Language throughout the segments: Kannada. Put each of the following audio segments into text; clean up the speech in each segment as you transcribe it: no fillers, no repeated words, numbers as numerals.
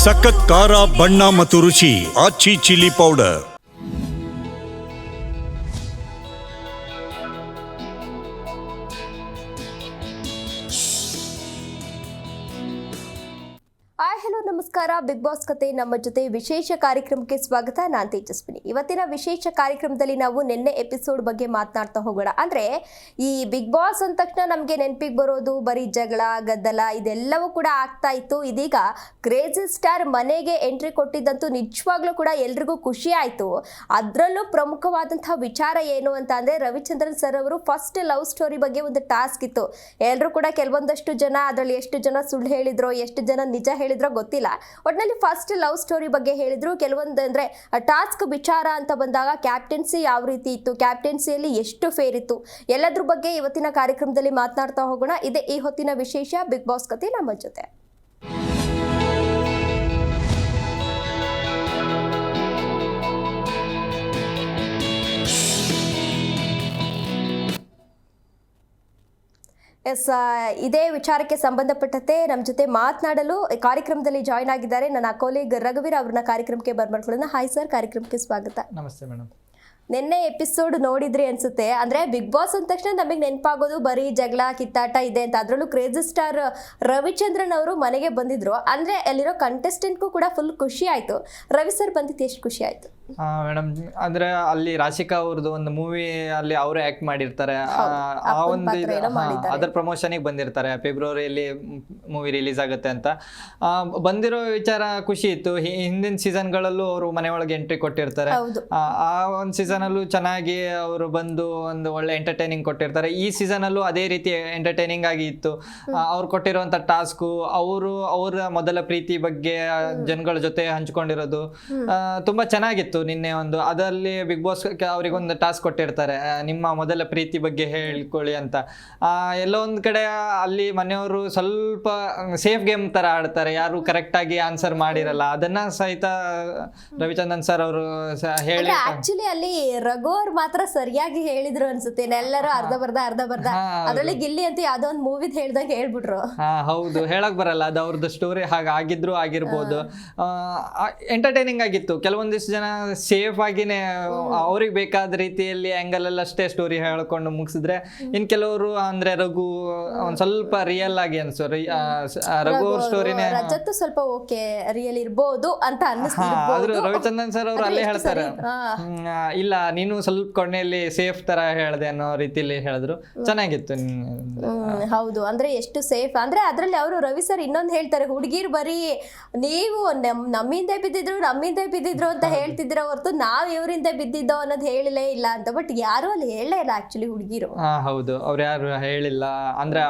ಸಖತ್ ಖಾರ ಬಣ್ಣ ಮತ್ತು ರುಚಿ ಆಚಿ ಚಿಲ್ಲಿ ಪೌಡರ್. ಹಲೋ ನಮಸ್ಕಾರ. ಬಿಗ್ ಬಾಸ್ ಕತೆ ನಮ್ಮ ಜೊತೆ ವಿಶೇಷ ಕಾರ್ಯಕ್ರಮಕ್ಕೆ ಸ್ವಾಗತ. ನಾನು ತೇಜಸ್ವಿನಿ. ಇವತ್ತಿನ ವಿಶೇಷ ಕಾರ್ಯಕ್ರಮದಲ್ಲಿ ನಾವು ನಿನ್ನೆ ಎಪಿಸೋಡ್ ಬಗ್ಗೆ ಮಾತನಾಡ್ತಾ ಹೋಗೋಣ. ಅಂದ್ರೆ ಈ ಬಿಗ್ ಬಾಸ್ ಅಂದ ತಕ್ಷಣ ನಮಗೆ ನೆನಪಿಗೆ ಬರೋದು ಬರೀ ಜಗಳ ಗದ್ದಲ ಇದೆಲ್ಲವೂ ಕೂಡ ಆಗ್ತಾ ಇತ್ತು. ಇದೀಗ ಕ್ರೇಜಿ ಸ್ಟಾರ್ ಮನೆಗೆ ಎಂಟ್ರಿ ಕೊಟ್ಟಿದ್ದಂತೂ ನಿಜವಾಗ್ಲೂ ಕೂಡ ಎಲ್ರಿಗೂ ಖುಷಿ ಆಯ್ತು. ಅದರಲ್ಲೂ ಪ್ರಮುಖವಾದಂತಹ ವಿಚಾರ ಏನು ಅಂತ ಅಂದ್ರೆ ರವಿಚಂದ್ರನ್ ಸರ್ ಅವರು ಫಸ್ಟ್ ಲವ್ ಸ್ಟೋರಿ ಬಗ್ಗೆ ಒಂದು ಟಾಸ್ಕ್ ಇತ್ತು. ಎಲ್ಲರೂ ಕೂಡ ಕೆಲವೊಂದಷ್ಟು ಜನ ಅದರಲ್ಲಿ ಎಷ್ಟು ಜನ ಸುಳ್ಳು ಹೇಳಿದ್ರೋ ಎಷ್ಟು ಜನ ನಿಜ ಹೇಳಿದ್ರೋ ಗೊತ್ತಿಲ್ಲ. ಒಟ್ಟಿನಲ್ಲಿ ಫಸ್ಟ್ ಲವ್ ಸ್ಟೋರಿ ಬಗ್ಗೆ ಹೇಳಿದ್ರು. ಕೆಲವೊಂದು ಅಂದ್ರೆ ಟಾಸ್ಕ್ ವಿಚಾರ ಅಂತ ಬಂದಾಗ ಕ್ಯಾಪ್ಟನ್ಸಿ ಯಾವ ರೀತಿ ಇತ್ತು, ಕ್ಯಾಪ್ಟನ್ಸಿಯಲ್ಲಿ ಎಷ್ಟು ಫೇರ್ ಇತ್ತು, ಎಲ್ಲದ್ರ ಬಗ್ಗೆ ಇವತ್ತಿನ ಕಾರ್ಯಕ್ರಮದಲ್ಲಿ ಮಾತನಾಡ್ತಾ ಹೋಗೋಣ. ಇದೇ ಈ ಹೊತ್ತಿನ ವಿಶೇಷ ಬಿಗ್ ಬಾಸ್ ಕತೆ ನಮ್ಮ ಜೊತೆ. ಎಸ್, ಇದೇ ವಿಚಾರಕ್ಕೆ ಸಂಬಂಧಪಟ್ಟಂತೆ ನಮ್ಮ ಜೊತೆ ಮಾತನಾಡಲು ಕಾರ್ಯಕ್ರಮದಲ್ಲಿ ಜಾಯ್ನ್ ಆಗಿದ್ದಾರೆ ನನ್ನ ಕೊಲೀಗ್ ರಘುವೀರ್. ಅವ್ರನ್ನ ಕಾರ್ಯಕ್ರಮಕ್ಕೆ ಬರ್ಮಾಡ್ಕೊಳ್ಳೋಣ. ಹಾಯ್ ಸರ್, ಕಾರ್ಯಕ್ರಮಕ್ಕೆ ಸ್ವಾಗತ. ನಮಸ್ತೆ ಮೇಡಮ್. ನಿನ್ನೆ ಎಪಿಸೋಡ್ ನೋಡಿದ್ರಿ ಅನ್ಸುತ್ತೆ. ಅಂದ್ರೆ ಬಿಗ್ ಬಾಸ್ ಅಂದ ತಕ್ಷಣ ನಮಗೆ ನೆನಪಾಗೋದು ಬರೀ ಜಗಳ ಕಿತ್ತಾಟ ಇದೆ ಅಂತ. ಅದರಲ್ಲೂ ಕ್ರೇಜಿ ಸ್ಟಾರ್ ರವಿಚಂದ್ರನ್ ಅವರು ಮನೆಗೆ ಬಂದಿದ್ರು. ಅಂದ್ರೆ ಅಲ್ಲಿರೋ ಕಂಟೆಸ್ಟೆಂಟ್ಗೂ ಕೂಡ ಫುಲ್ ಖುಷಿ ಆಯ್ತು. ರವಿ ಸರ್ ಬಂದಿದ್ದು ಎಷ್ಟು ಖುಷಿ ಆಯ್ತು ಮೇಡಮ್? ಅಂದ್ರೆ ಅಲ್ಲಿ ರಾಶಿಕಾ ಅವ್ರದ್ದು ಒಂದು ಮೂವಿ ಅಲ್ಲಿ ಅವರೇ ಆಕ್ಟ್ ಮಾಡಿರ್ತಾರೆ. ಆ ಒಂದು ಅದರ ಪ್ರಮೋಷನ್ಗೆ ಬಂದಿರ್ತಾರೆ. ಫೆಬ್ರವರಿಯಲ್ಲಿ ಮೂವಿ ರಿಲೀಸ್ ಆಗುತ್ತೆ ಅಂತ ಬಂದಿರೋ ವಿಚಾರ ಖುಷಿ ಇತ್ತು. ಹಿಂದಿನ ಸೀಸನ್ಗಳಲ್ಲೂ ಅವರು ಮನೆ ಒಳಗೆ ಎಂಟ್ರಿ ಕೊಟ್ಟಿರ್ತಾರೆ. ಆ ಒಂದು ಸೀಸನ್ ಅಲ್ಲೂ ಚೆನ್ನಾಗಿ ಅವರು ಬಂದು ಒಂದು ಒಳ್ಳೆ ಎಂಟರ್ಟೈನಿಂಗ್ ಕೊಟ್ಟಿರ್ತಾರೆ. ಈ ಸೀಸನ್ ಅಲ್ಲೂ ಅದೇ ರೀತಿ ಎಂಟರ್ಟೈನಿಂಗ್ ಆಗಿ ಇತ್ತು. ಅವ್ರು ಕೊಟ್ಟಿರುವಂತ ಟಾಸ್ಕು, ಅವರ ಮೊದಲ ಪ್ರೀತಿ ಬಗ್ಗೆ ಜನಗಳ ಜೊತೆ ಹಂಚ್ಕೊಂಡಿರೋದು ತುಂಬಾ ಚೆನ್ನಾಗಿತ್ತು. ನಿನ್ನೆ ಒಂದು ಅದರಲ್ಲಿ ಬಿಗ್ ಬಾಸ್ ಅವ್ರಿಗೊಂದು ಟಾಸ್ಕ್ ಕೊಟ್ಟಿರ್ತಾರೆ, ನಿಮ್ಮ ಮೊದಲ ಪ್ರೀತಿ ಬಗ್ಗೆ ಹೇಳ್ಕೊಳ್ಳಿ ಅಂತ. ಎಲ್ಲೋ ಒಂದ್ ಕಡೆ ಅಲ್ಲಿ ಮನೆಯವರು ಸ್ವಲ್ಪ ಸೇಫ್ ಗೇಮ್ ತರ ಆಡ್ತಾರೆ, ಯಾರು ಕರೆಕ್ಟ್ ಆಗಿ ಆನ್ಸರ್ ಮಾಡಿರಲ್ಲ. ಅದನ್ನ ಸಹಿತ ರವಿಚಂದ್ರನ್ ಸರ್ ಅವರು ಹೇಳಿ ಆಕ್ಚುಲಿ ಅಲ್ಲಿ ರಘು ಅವ್ರು ಮಾತ್ರ ಸರಿಯಾಗಿ ಹೇಳಿದ್ರು ಅನ್ಸುತ್ತೆ. ಎಲ್ಲರೂ ಅರ್ಧ ಬರ್ಧ ಅದರಲ್ಲಿ ಗಿಲ್ಲಿ ಅಂತ ಯಾವ್ದೋ ಒಂದು ಮೂವಿದ್ ಹೇಳ್ದಂಗೆ ಹೇಳ್ಬಿಟ್ರು. ಹೌದು, ಹೇಳಕ್ ಬರಲ್ಲ, ಅದು ಅವ್ರದ್ದು ಸ್ಟೋರಿ ಹಾಗಾಗಿದ್ರು ಆಗಿರ್ಬೋದು. ಎಂಟರ್ಟೈನಿಂಗ್ ಆಗಿತ್ತು. ಕೆಲವೊಂದಿಷ್ಟು ಜನ ಸೇಫ್ ಆಗಿನೇ ಅವ್ರಿಗೆ ಬೇಕಾದ ರೀತಿಯಲ್ಲಿ ಆಂಗಲ್ ಅಲ್ಲಿ ಅಷ್ಟೇ ಸ್ಟೋರಿ ಹೇಳ್ಕೊಂಡು ಮುಗಿಸಿದ್ರೆ, ಇನ್ ಕೆಲವರು ಅಂದ್ರೆ ರಘು ಒಂದ್ ಸ್ವಲ್ಪ ರಿಯಲ್ ಆಗಿ ಅನ್ಸೋ ರಘು ಅವ್ರ ಸ್ಟೋರಿನೇ ರಜತ್ತು ಸ್ವಲ್ಪ ಓಕೆ ರಿಯಲ್ ಇರ್ಬೋದು ಅಂತ ಆದ್ರೂ ರವಿಚಂದ್ರನ್ ಸರ್ ಅವ್ರು ಅಲ್ಲೇ ಹೇಳ್ತಾರೆ, ಇಲ್ಲ ನೀನು ಸ್ವಲ್ಪ ಕೊನೆಯಲ್ಲಿ ಸೇಫ್ ತರ ಹೇಳ್ದೆ ಅನ್ನೋ ರೀತಿಯಲ್ಲಿ ಹೇಳಿದ್ರು. ಚೆನ್ನಾಗಿತ್ತು. ಹೌದು, ಅಂದ್ರೆ ಎಷ್ಟು ಸೇಫ್ ಅಂದ್ರೆ ಅದ್ರಲ್ಲಿ ಅವರು ರವಿ ಸರ್ ಇನ್ನೊಂದು ಹೇಳ್ತಾರೆ, ಹುಡುಗಿರ್ ಬರೀ ನೀವು ನಮ್ಮಿಂದ ಬಿದ್ದಿದ್ರು ಅಂತ ಹೇಳ್ತಿದ್ರ ಹೊರತು ನಾವ್ ಇವರಿಂದ ಬಿದ್ದಿದ್ದೋ ಅನ್ನೋದು ಹೇಳಿಲೇ ಇಲ್ಲ ಅಂತ. ಬಟ್ ಯಾರು ಅಲ್ಲಿ ಹೇಳಲೇ ಇಲ್ಲ ಆಕ್ಚುಲಿ ಹುಡುಗಿರು. ಹೌದು, ಅವ್ರು ಯಾರು ಹೇಳಿಲ್ಲ. ಅಂದ್ರೆ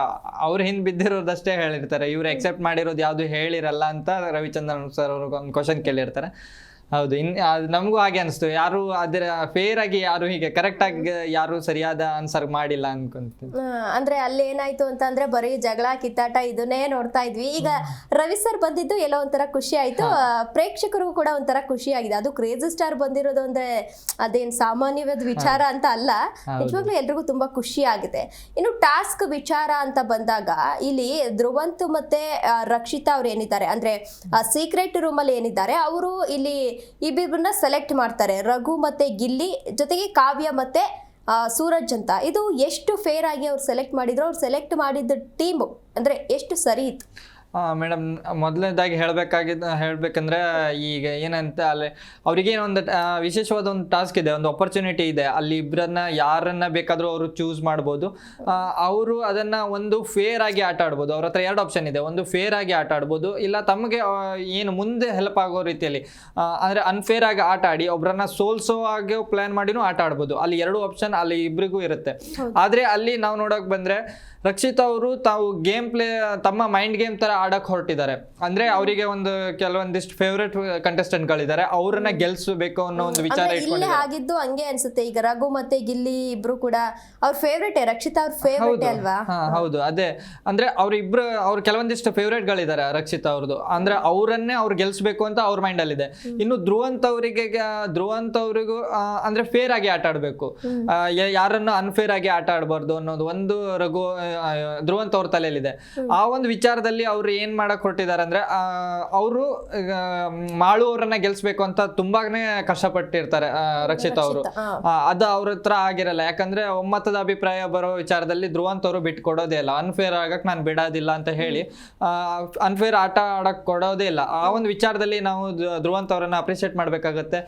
ಅವ್ರ ಹಿಂದ್ ಬಿದ್ದಿರೋದಷ್ಟೇ ಹೇಳಿರ್ತಾರೆ, ಇವ್ರು ಎಕ್ಸೆಪ್ಟ್ ಮಾಡಿರೋದು ಯಾವ್ದು ಹೇಳಿರಲ್ಲ ಅಂತ ರವಿಚಂದ್ರನ್ ಸರ್ ಅವ್ರಿಗೆ ಒಂದು ಕ್ವಶನ್ ಕೇಳಿರ್ತಾರೆ. ಹೌದು, ನಮಗೂ ಹಾಗೆ ಅನಿಸ್ತು. ಯಾರು ಅದರ ಫೇರ್ ಆಗಿ ಯಾರು ಹೀಗೆ ಕರೆಕ್ಟ್ ಆಗಿ ಯಾರು ಸರಿಯಾದ ಆನ್ಸರ್ ಮಾಡಿಲ್ಲ ಅನ್ಕೊಂತೀನಿ. ಅಂದ್ರೆ ಅಲ್ಲಿ ಏನಾಯ್ತು ಅಂತ ಅಂದ್ರೆ ಬರೀ ಜಗಳ ಕಿತ್ತಾಟ ಇದನ್ನೇ ನೋಡ್ತಾ ಇದ್ವಿ. ಈಗ ರವಿ ಸರ್ ಬಂದಿದ್ದು ಎಲ್ಲೋ ಒಂಥರ ಖುಷಿ ಆಯ್ತು, ಪ್ರೇಕ್ಷಕರಿಗೂ ಕೂಡ ಒಂಥರ ಖುಷಿ ಆಗಿದೆ. ಅದು ಕ್ರೇಜಿ ಸ್ಟಾರ್ ಬಂದಿರೋದು ಅಂದ್ರೆ ಅದೇನ್ ಸಾಮಾನ್ಯವಾದ ವಿಚಾರ ಅಂತ ಅಲ್ಲ, ನಿಜವಾಗ್ಲೂ ಎಲ್ರಿಗೂ ತುಂಬಾ ಖುಷಿ ಆಗಿದೆ. ಇನ್ನು ಟಾಸ್ಕ್ ವಿಚಾರ ಅಂತ ಬಂದಾಗ ಇಲ್ಲಿ ಧ್ರುವಂತ್ ಮತ್ತೆ ರಕ್ಷಿತಾ ಅವ್ರು ಏನಿದ್ದಾರೆ ಅಂದ್ರೆ ಸೀಕ್ರೆಟ್ ರೂಮ್ ಅಲ್ಲಿ ಏನಿದ್ದಾರೆ, ಅವರು ಇಲ್ಲಿ ಇಬ್ಬರನ್ನ ಸೆಲೆಕ್ಟ್ ಮಾಡ್ತಾರೆ, ರಘು ಮತ್ತೆ ಗಿಲ್ಲಿ ಜೊತೆಗೆ ಕಾವ್ಯ ಮತ್ತೆ ಸೂರಜ್ ಅಂತ. ಇದು ಎಷ್ಟು ಫೇರ್ ಆಗಿ ಅವ್ರು ಸೆಲೆಕ್ಟ್ ಮಾಡಿದ್ರು, ಅವ್ರು ಸೆಲೆಕ್ಟ್ ಮಾಡಿದ ಟೀಮ್ ಅಂದ್ರೆ ಎಷ್ಟು ಸರಿ ಇತ್ತು? ಮೇಡಮ್, ಮೊದಲನೇದಾಗಿ ಹೇಳ್ಬೇಕಂದ್ರೆ ಈಗ ಏನಂತ ಅಲ್ಲಿ ಅವ್ರಿಗೆ ಒಂದು ವಿಶೇಷವಾದ ಒಂದು ಟಾಸ್ಕ್ ಇದೆ, ಒಂದು ಆಪರ್ಚುನಿಟಿ ಇದೆ. ಅಲ್ಲಿ ಇಬ್ಬರನ್ನ ಯಾರನ್ನ ಬೇಕಾದರೂ ಅವರು ಚೂಸ್ ಮಾಡ್ಬೋದು. ಅವರು ಅದನ್ನ ಒಂದು ಫೇರ್ ಆಗಿ ಆಟ ಆಡ್ಬೋದು. ಅವ್ರ ಹತ್ರ ಎರಡು ಆಪ್ಷನ್ ಇದೆ, ಒಂದು ಫೇರ್ ಆಗಿ ಆಟ ಆಡ್ಬೋದು, ಇಲ್ಲ ತಮಗೆ ಏನು ಮುಂದೆ ಹೆಲ್ಪ್ ಆಗೋ ರೀತಿಯಲ್ಲಿ ಅಂದ್ರೆ ಅನ್ಫೇರ್ ಆಗಿ ಆಟ ಆಡಿ ಒಬ್ರನ್ನ ಸೋಲ್ಸೋ ಆಗಿ ಪ್ಲಾನ್ ಮಾಡಿನೂ ಆಟ ಆಡ್ಬೋದು. ಅಲ್ಲಿ ಎರಡು ಆಪ್ಷನ್ ಅಲ್ಲಿ ಇಬ್ಬರಿಗೂ ಇರುತ್ತೆ. ಆದ್ರೆ ಅಲ್ಲಿ ನಾವು ನೋಡಕ್ ಬಂದ್ರೆ ರಕ್ಷಿತಾ ಅವರು ತಾವು ಗೇಮ್ ಪ್ಲೇ ತಮ್ಮ ಮೈಂಡ್ ಗೇಮ್ ತರ ಆಡಕ್ ಹೊರಟಿದ್ದಾರೆ. ಅಂದ್ರೆ ಅವರಿಗೆ ಒಂದು ಕೆಲವೊಂದಿಷ್ಟು ಫೇವ್ರೆಟ್ ಕಂಟೆಸ್ಟೆಂಟ್ ಗಳಿದ್ದಾರೆ, ಅವ್ರನ್ನ ಗೆಲ್ಸಬೇಕು ಅನ್ನೋ ಒಂದು ವಿಚಾರ ಇಟ್ಕೊಂಡಿದ್ದಾರೆ. ಆಗಿದ್ದು ಹಂಗೆ ಅನ್ಸುತ್ತೆ. ಈಗ ರಘು ಮತ್ತೆ ಗಿಲ್ಲಿ ಇಬ್ರು ಕೂಡ ಅವ್ರ ಫೇವ್ರೆಟ್, ರಕ್ಷಿತಾ ಅವ್ರ ಫೇವ್ರೆಟ್ ಅಲ್ವಾ? ಹೌದು, ಅದೇ ಅಂದ್ರೆ ಅವ್ರ ಕೆಲವೊಂದಿಷ್ಟು ಫೇವ್ರೇಟ್ ಗಳಿದ್ದಾರೆ ರಕ್ಷಿತಾ ಅವ್ರದ್ದು. ಅಂದ್ರೆ ಅವರನ್ನೇ ಅವ್ರು ಗೆಲ್ಸ್ಬೇಕು ಅಂತ ಅವ್ರ ಮೈಂಡ್ ಅಲ್ಲಿ ಇದೆ. ಇನ್ನು ಧ್ರುವಂತ್ ಅವರಿಗೂ ಅಂದ್ರೆ ಫೇರ್ ಆಗಿ ಆಟ ಆಡ್ಬೇಕು, ಯಾರನ್ನು ಅನ್ಫೇರ್ ಆಗಿ ಆಟ ಆಡಬಾರ್ದು ಅನ್ನೋದು ಒಂದು ಧ್ರುವಂತ್ ಅವ್ರ ತಲೆಯಲ್ಲಿದೆ. ಆ ಒಂದು ವಿಚಾರದಲ್ಲಿ ಅವ್ರು ಅವ್ರು ಏನ್ ಮಾಡಕ್ ಹೊರಟಿದ್ದಾರೆ ಅಂದ್ರೆ ಅವರು ಮಾಳು ಅವರನ್ನ ಗೆಲ್ಸ್ಬೇಕು ಅಂತ ತುಂಬಾನೇ ಕಷ್ಟಪಟ್ಟಿರ್ತಾರೆ ರಕ್ಷಿತ್ ಅವರು. ಅದು ಅವ್ರ ಹತ್ರ ಆಗಿರಲ್ಲ, ಯಾಕಂದ್ರೆ ಒಮ್ಮತದ ಅಭಿಪ್ರಾಯ ಬರೋ ವಿಚಾರದಲ್ಲಿ ಧ್ರುವಂತ್ ಅವರು ಬಿಟ್ಟು ಕೊಡೋದೇ ಇಲ್ಲ. ಅನ್ಫೇರ್ ಆಗಕ್ ನಾನು ಬಿಡೋದಿಲ್ಲ ಅಂತ ಹೇಳಿ ಅನ್ಫೇರ್ ಆಟ ಆಡಕ್ ಕೊಡೋದೇ ಇಲ್ಲ. ಆ ಒಂದು ವಿಚಾರದಲ್ಲಿ ನಾವು ಧ್ರುವಂತ್ ಅವರನ್ನ ಅಪ್ರಿಶಿಯೇಟ್ ಮಾಡ್ಬೇಕಾಗತ್ತೆ.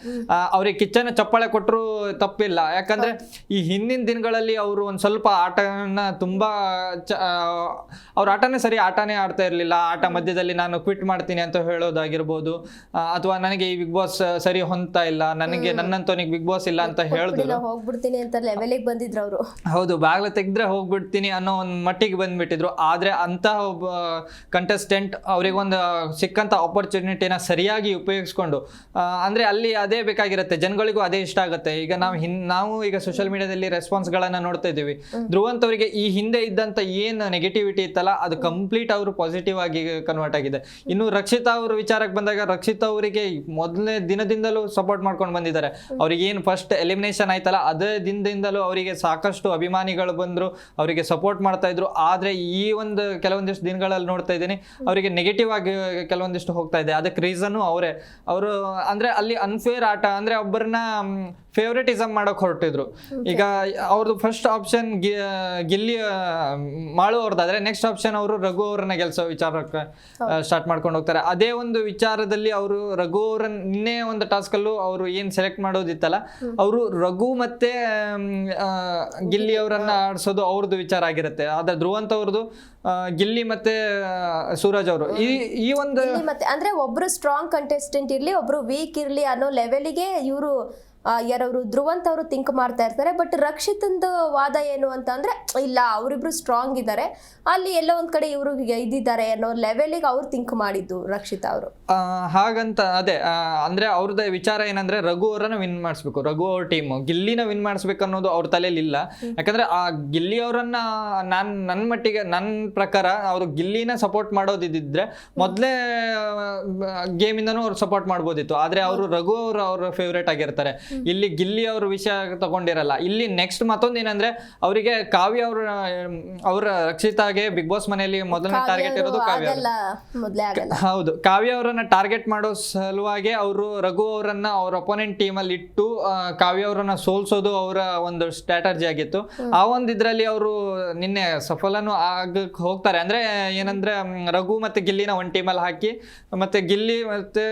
ಅವ್ರಿಗೆ ಕಿಚ್ಚನ ಚಪ್ಪಾಳೆ ಕೊಟ್ಟರು ತಪ್ಪಿಲ್ಲ, ಯಾಕಂದ್ರೆ ಈ ಹಿಂದಿನ ದಿನಗಳಲ್ಲಿ ಅವರು ಒಂದ್ ಸ್ವಲ್ಪ ಆಟನ ತುಂಬಾ ಅವ್ರ ಆಟನೇ ಆಡ್ತಾ ಇರ್ಲಿಲ್ಲ. ಆಟ ಮಧ್ಯದಲ್ಲಿ ನಾನು ಕ್ವಿಟ್ ಮಾಡ್ತೀನಿ ಅಂತ ಹೇಳೋದಾಗಿರ್ಬೋದು, ಅಥವಾ ನನಗೆ ಈ ಬಿಗ್ ಬಾಸ್ ಸರಿ ಹೊಂದ್ತಾ ಇಲ್ಲ, ನನಗೆ ನನ್ನಂತವನಿಗೆ ಬಿಗ್ ಬಾಸ್ ಇಲ್ಲ ಅಂತ ಹೇಳಿದ್ರು, ಹೋಗ್ಬಿಡ್ತೀನಿ ಅಂತ ಲೆವೆಲಿಗೆ ಬಂದಿದ್ರು ಅವರು. ಹೌದು, ಬಾಗ್ಲ ತೆಗೆದ್ರೆ ಹೋಗ್ಬಿಡ್ತೀನಿ ಅನ್ನೋ ಒಂದು ಮಟ್ಟಿಗೆ ಬಂದ್ಬಿಟ್ಟಿದ್ರು. ಆದ್ರೆ ಅಂತ ಒಬ್ಬ ಕಂಟೆಸ್ಟೆಂಟ್ ಅವ್ರಿಗೊಂದು ಸಿಕ್ಕಂತ ಆಪರ್ಚುನಿಟಿನ ಸರಿಯಾಗಿ ಉಪಯೋಗಿಸ್ಕೊಂಡು, ಅಂದ್ರೆ ಅಲ್ಲಿ ಅದೇ ಬೇಕಾಗಿರುತ್ತೆ, ಜನಗಳಿಗೂ ಅದೇ ಇಷ್ಟ ಆಗುತ್ತೆ. ಈಗ ನಾವು ಈಗ ಸೋಷಿಯಲ್ ಮೀಡಿಯಾದಲ್ಲಿ ರೆಸ್ಪಾನ್ಸ್ ಗಳನ್ನ ನೋಡ್ತಾ ಇದ್ದೀವಿ. ಧ್ರುವಂತ್ ಅವರಿಗೆ ಈ ಹಿಂದೆ ಇದ್ದಂತ ಏನ್ ನೆಗೆಟಿವಿಟಿ ಇತ್ತಲ್ಲ ಅದು ಕಂಪ್ಲೀಟ್ ಅವರು ಪಾಸಿಟಿವ್ ಆಗಿ ಕನ್ವರ್ಟ್ ಆಗಿದೆ. ಇನ್ನು ರಕ್ಷಿತಾ ಅವ್ರ ವಿಚಾರಕ್ಕೆ ಬಂದಾಗ, ರಕ್ಷಿತಾ ಅವರಿಗೆ ಮೊದಲನೇ ದಿನದಿಂದಲೂ ಸಪೋರ್ಟ್ ಮಾಡ್ಕೊಂಡು ಬಂದಿದ್ದಾರೆ. ಅವ್ರಿಗೆ ಏನು ಫಸ್ಟ್ ಎಲಿಮಿನೇಷನ್ ಆಯ್ತಲ್ಲ ಅದೇ ದಿನದಿಂದಲೂ ಅವರಿಗೆ ಸಾಕಷ್ಟು ಅಭಿಮಾನಿಗಳು ಬಂದ್ರು, ಅವರಿಗೆ ಸಪೋರ್ಟ್ ಮಾಡ್ತಾ ಇದ್ರು. ಆದ್ರೆ ಈ ಒಂದು ಕೆಲವೊಂದಿಷ್ಟು ದಿನಗಳಲ್ಲಿ ನೋಡ್ತಾ ಇದ್ದೀನಿ ಅವರಿಗೆ ನೆಗೆಟಿವ್ ಆಗಿ ಕೆಲವೊಂದಿಷ್ಟು ಹೋಗ್ತಾ ಇದೆ. ಅದಕ್ಕೆ ರೀಸನ್ ಅವರು ಅಂದ್ರೆ ಅಲ್ಲಿ ಅನ್ಫೇರ್ ಆಟ ಅಂದ್ರೆ ಒಬ್ಬರನ್ನ ಫೇವ್ರೇಟಿಸಮ್ ಮಾಡಕ್ ಹೊರಟಿದ್ರು. ಈಗ ಅವ್ರದ್ದು first option Gilli Malu ಅವ್ರದ್ದಾದ್ರೆ next option ಅವರು ರಘು ಅವ್ರನ್ನ ಗೆಲ್ಸೋ ವಿಚಾರಕ್ಕೆ ಸ್ಟಾರ್ಟ್ ಮಾಡ್ಕೊಂಡು ಹೋಗ್ತಾರೆ. ಅದೇ ಒಂದು ವಿಚಾರದಲ್ಲಿ ಅವರು ರಘು ಅವ್ರ ನಿನ್ನೆ ಒಂದು ಟಾಸ್ಕ್ ಅಲ್ಲೂ ಅವರು ಏನ್ ಸೆಲೆಕ್ಟ್ ಮಾಡೋದಿತ್ತಲ್ಲ, ಅವರು ರಘು ಮತ್ತೆ ಗಿಲ್ಲಿ ಅವರನ್ನ ಆಡ್ಸೋದು ಅವ್ರದ್ದು ವಿಚಾರ ಆಗಿರುತ್ತೆ. ಆದ್ರೆ ಧ್ರುವಂತ್ ಅವ್ರದ್ದು ಗಿಲ್ಲಿ ಮತ್ತೆ ಸೂರಜ್ ಅವರು ಈ ಒಂದು ಮತ್ತೆ ಅಂದ್ರೆ ಒಬ್ರು ಸ್ಟ್ರಾಂಗ್ ಕಂಟೆಸ್ಟೆಂಟ್ ಇರ್ಲಿ, ಒಬ್ರು ವೀಕ್ ಇರ್ಲಿ ಅನ್ನೋ ಲೆವೆಲಿಗೆ ಇವರು ಯಾರವರು ಧ್ರುವಂತ್ ಅವರು ಥಿಂಕ್ ಮಾಡ್ತಾ ಇರ್ತಾರೆ. ಬಟ್ ರಕ್ಷಿತಂದು ವಾದ ಏನು ಅಂತ ಅಂದ್ರೆ, ಇಲ್ಲ ಅವರಿಬ್ರು ಸ್ಟ್ರಾಂಗ್ ಇದ್ದಾರೆ, ಅಲ್ಲಿ ಎಲ್ಲೋ ಒಂದ್ ಕಡೆ ಇವರು ಇದ್ದಿದ್ದಾರೆ ಅನ್ನೋ ಲೆವೆಲಿಗೆ ಅವ್ರು ಥಿಂಕ್ ಮಾಡಿದ್ದು ರಕ್ಷಿತಾ ಅವರು. ಹಾಗಂತ ಅದೇ ಅಂದ್ರೆ ಅವ್ರದ್ದು ವಿಚಾರ ಏನಂದ್ರೆ ರಘು ಅವರನ್ನ ವಿನ್ ಮಾಡಿಸ್ಬೇಕು, ರಘು ಅವ್ರ ಟೀಮ್ ಗಿಲ್ಲಿನ ವಿನ್ ಮಾಡಿಸ್ಬೇಕು ಅನ್ನೋದು ಅವ್ರ ತಲೆಯಲ್ಲಿ ಇಲ್ಲ. ಯಾಕಂದ್ರೆ ಆ ಗಿಲ್ಲಿ ಅವರನ್ನ ನನ್ನ ಮಟ್ಟಿಗೆ ನನ್ನ ಪ್ರಕಾರ ಅವರು ಗಿಲ್ಲಿನ ಸಪೋರ್ಟ್ ಮಾಡೋದಿದ್ರೆ ಮೊದಲೇ ಗೇಮ್ ಇಂದನೂ ಅವ್ರು ಸಪೋರ್ಟ್ ಮಾಡ್ಬೋದಿತ್ತು. ಆದ್ರೆ ಅವರು ರಘು ಅವ್ರ ಫೇವ್ರೇಟ್ ಆಗಿರ್ತಾರೆ. ಇಲ್ಲಿ ಗಿಲ್ಲಿ ಅವ್ರ ವಿಷಯ ತಗೊಂಡಿರಲ್ಲ. ಇಲ್ಲಿ ನೆಕ್ಸ್ಟ್ ಮತ್ತೊಂದು ಏನಂದ್ರೆ ಅವರಿಗೆ ಕಾವ್ಯ ಅವ್ರ ರಕ್ಷಿತಾಗೆ ಬಿಗ್ ಬಾಸ್ ಮನೆಯಲ್ಲಿ ಮೊದಲನೇ ಟಾರ್ಗೆಟ್ ಇರೋದು ಕಾವ್ಯ. ಹೌದು, ಕಾವ್ಯ ಅವರನ್ನ ಟಾರ್ಗೆಟ್ ಮಾಡೋ ಸಲುವಾಗಿ ಅವರು ರಘು ಅವರನ್ನ ಅವ್ರ ಅಪೋನೆಂಟ್ ಟೀಮ್ ಅಲ್ಲಿ ಇಟ್ಟು ಕಾವ್ಯ ಅವರನ್ನ ಸೋಲ್ಸೋದು ಅವರ ಒಂದು ಸ್ಟ್ರಾಟಜಿ ಆಗಿತ್ತು. ಆ ಒಂದು ಇದ್ರಲ್ಲಿ ಅವರು ನಿನ್ನೆ ಸಫಲನೂ ಆಗಕ್ಕೆ ಹೋಗ್ತಾರೆ. ಅಂದ್ರೆ ಏನಂದ್ರೆ ರಘು ಮತ್ತೆ ಗಿಲ್ಲಿನ ಒಂದ್ ಟೀಮ್ ಅಲ್ಲಿ ಹಾಕಿ, ಮತ್ತೆ ಗಿಲ್ಲಿ ಮತ್ತೆ